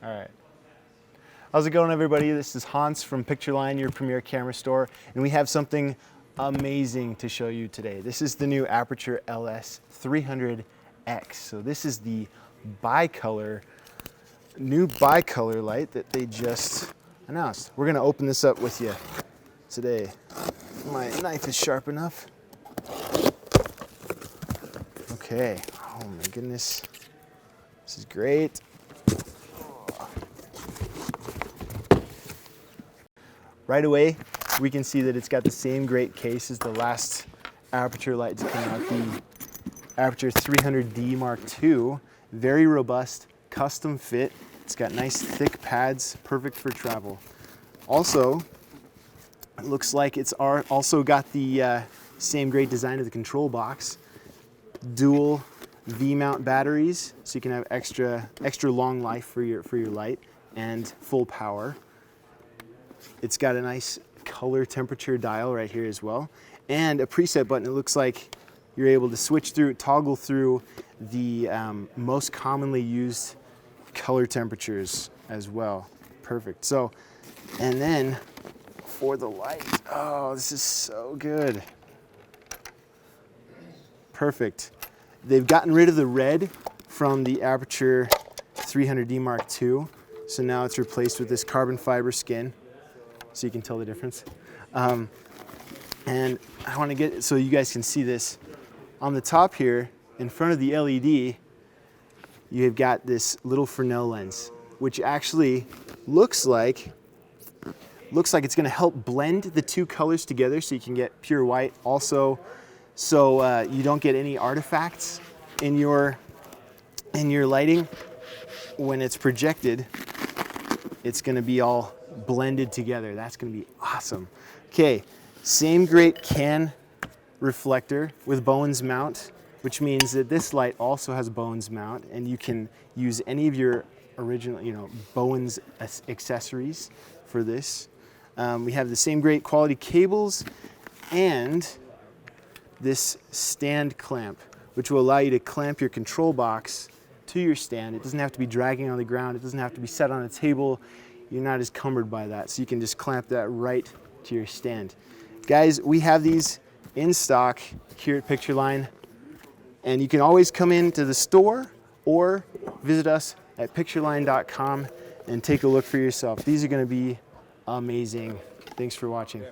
All right. How's it going, everybody? This is Hans from Pictureline, your premier camera store, and we have something amazing to show you today. This is the new Aputure LS 300X. So this is the new bicolor light that they just announced. We're gonna open this up with you today. My knife is sharp enough. Okay, oh my goodness. This is great. Right away, we can see that it's got the same great case as the last Aputure light to come out, the Aputure 300D Mark II. Very robust, custom fit. It's got nice thick pads, perfect for travel. Also, it looks like it's also got the same great design of the control box. Dual V-mount batteries, so you can have extra long life for your light and full power. It's got a nice color temperature dial right here as well, and a preset button. It looks like you're able to toggle through the most commonly used color temperatures as well. Perfect. So, and then for the light, oh, this is so good. Perfect. They've gotten rid of the red from the Aputure 300D Mark II, so now it's replaced with this carbon fiber skin, so you can tell the difference. And I want to get it so you guys can see this. On the top here, in front of the LED, you have got this little Fresnel lens, which actually looks like it's going to help blend the two colors together, so you can get pure white. Also, so you don't get any artifacts in your lighting. When it's projected, it's going to be all blended together. That's going to be awesome. Okay, same great can reflector with Bowens mount, which means that this light also has Bowens mount, and you can use any of your original, Bowens accessories for this. We have the same great quality cables and this stand clamp, which will allow you to clamp your control box to your stand. It doesn't have to be dragging on the ground. It doesn't have to be set on a table. You're not as cumbered by that, so you can just clamp that right to your stand. Guys, we have these in stock here at Pictureline, and you can always come into the store or visit us at pictureline.com and take a look for yourself. These are going to be amazing. Thanks for watching.